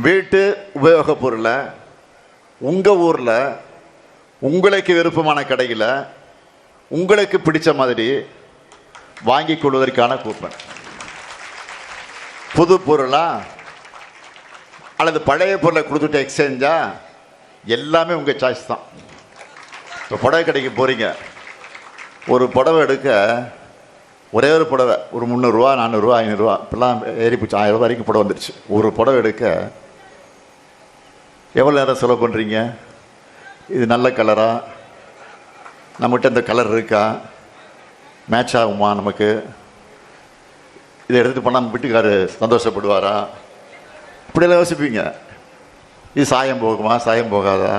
வீட்டு உபயோகப் பொருளை உங்கள் ஊரில் உங்களுக்கு விருப்பமான கடையில் உங்களுக்கு பிடிச்ச மாதிரி வாங்கி கொள்வதற்கான கூப்பன். புது பொருளா அல்லது பழைய பொருளை கொடுத்துட்டு எக்ஸ்சேஞ்சா எல்லாமே உங்கள் சாய்ஸ் தான். இப்போ புடவை கடைக்கு போகிறீங்க, ஒரு புடவை எடுக்க ஒரே ஒரு புடவை ஒரு 300 ரூபா 400 ரூபா 500 ரூபா இப்பெல்லாம் ஏறி போச்சு, 1000 ரூபா வரைக்கும் புடவை வந்துடுச்சு. ஒரு புடவை எடுக்க எவ்வளோ நேரம் செலவு பண்ணுறீங்க? இது நல்ல கலரா, நம்மகிட்ட இந்த கலர் இருக்கா, மேட்ச் ஆகுமா, நமக்கு இதை எடுத்துகிட்டு போனால் நம்ம வீட்டுக்காரு சந்தோஷப்படுவாரா, இப்படியெல்லாம் யோசிப்பீங்க. இது சாயம் போகுமா சாயம் போகாதா,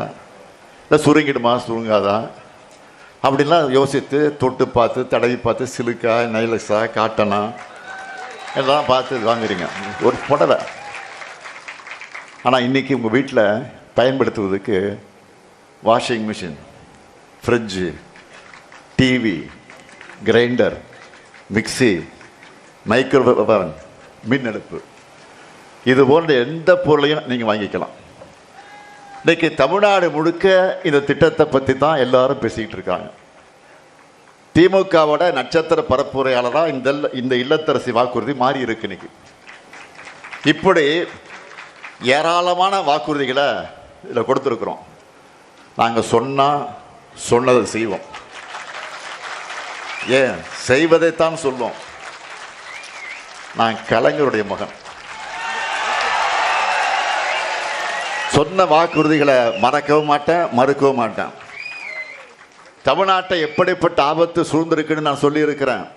இல்லை சுருங்கிடுமா சுருங்காதா, அப்படின்லாம் யோசித்து தொட்டு பார்த்து தடவி பார்த்து சிலுக்கா நைலக்ஸா காட்டனா எல்லாம் பார்த்து வாங்குறீங்க ஒரு புடவை. ஆனால் இன்றைக்கி உங்கள் வீட்டில் பயன்படுத்துவதற்கு washing machine, fridge, TV, grinder, mixie, microwave oven, மின் அடுப்பு, இது போன்ற எந்த பொருளையும் நீங்கள் வாங்கிக்கலாம். இன்றைக்கி தமிழ்நாடு முழுக்க இந்த திட்டத்தை பற்றி தான் எல்லாரும் பேசிக்கிட்டு இருக்காங்க. திமுகவோட நட்சத்திர பரப்புரையாளராக இந்த இல்லத்தரசி வாக்குறுதி மாறி இருக்கு. இன்னைக்கு இப்படி ஏராளமான வாக்குறுதிகளை இதில் கொடுத்துருக்குறோம். நாங்கள் சொன்னதை செய்வோம், ஏன் செய்வதைத்தான் சொல்லுவோம். நான் கலைஞருடைய மகன், சொன்ன வாக்குறுதிகளை மறக்கவும் மாட்டேன், மறுக்கவும் மாட்டேன். தமிழ்நாட்டை எப்படிப்பட்ட ஆபத்து சூழ்ந்திருக்குன்னு நான் சொல்லியிருக்கிறேன்.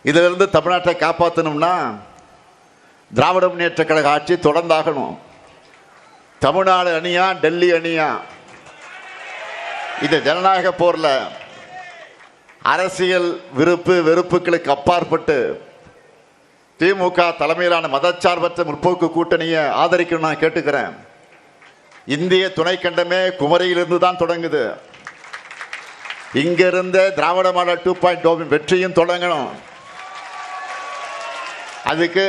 இதிலிருந்து தமிழ்நாட்டை காப்பாற்றணும்னா திராவிட முன்னேற்ற கழக ஆட்சி தொடர்ந்தாகணும். தமிழ்நாடு அணியா டெல்லி அணியா, இந்த ஜனநாயக போரில் அரசியல் வெறுப்புகளுக்கு அப்பாற்பட்டு திமுக தலைமையிலான மதச்சார்பற்ற முற்போக்கு கூட்டணியை ஆதரிக்கணும் நான் கேட்டுக்கிறேன். இந்திய துணைக்கண்டமே குமரியிலிருந்து தான் தொடங்குது. இங்கிருந்த திராவிட மாடல் 2.0 வெற்றியும் தொடங்கணும். அதுக்கு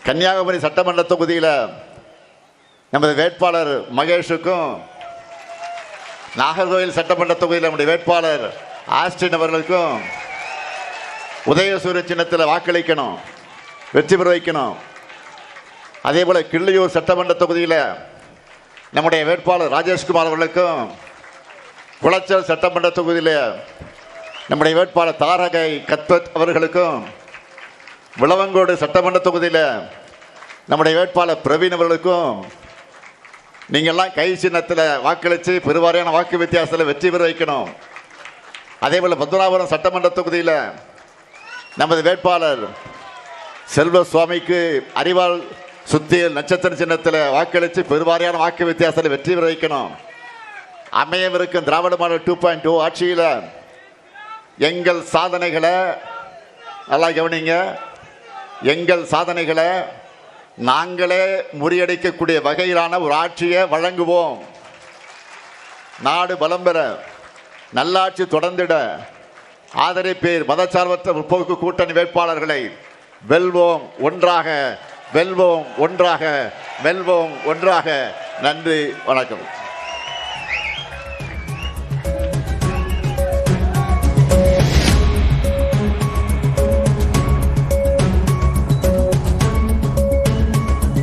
கன்னியாகுமரி சட்டமன்ற தொகுதியில் நமது வேட்பாளர் மகேஷுக்கும், நாகர்கோவில் சட்டமன்ற தொகுதியில் நம்முடைய வேட்பாளர் ஆஸ்டின் அவர்களுக்கும் உதயசூரிய சின்னத்தில் வாக்களிக்கணும், வெற்றி பெற வைக்கணும். அதே போல கிள்ளியூர் சட்டமன்ற தொகுதியில் நம்முடைய வேட்பாளர் ராஜேஷ்குமார் அவர்களுக்கும், குளச்சல் சட்டமன்ற தொகுதியில் நம்முடைய வேட்பாளர் தாரகை கத்வத் அவர்களுக்கும், விளவங்கோடு சட்டமன்ற தொகுதியில் நம்முடைய வேட்பாளர் பிரவீன் அவர்களுக்கும் நீங்கள்லாம் கை சின்னத்தில் வாக்களித்து பெருவாரியான வாக்கு வித்தியாசத்தில் வெற்றி பெற வைக்கணும். அதே போல் பத்மநாபபுரம் சட்டமன்ற தொகுதியில் நமது வேட்பாளர் செல்வ சுவாமிக்கு அறிவால் சுத்தியல் நட்சத்திர சின்னத்தில் வாக்களித்து பெருவாரியான வாக்கு வித்தியாசத்தில் வெற்றி பெற வைக்கணும். அமையவிருக்கும் திராவிட மாடல் 2.0 ஆட்சியில் எங்கள் சாதனைகளை நல்லா கவனிங்க, எங்கள் சாதனைகளை நாங்களே முறியடிக்கக்கூடிய வகையிலான ஒரு ஆட்சியை வழங்குவோம். நாடு பலம் பெற, நல்லாட்சி தொடர்ந்திட ஆதரிப்பீர். மதச்சார்பற்ற முற்போக்கு கூட்டணி வேட்பாளர்களை வெல்வோம் ஒன்றாக, வெல்வோம் ஒன்றாக, வெல்வோம் ஒன்றாக. நன்றி, வணக்கம்.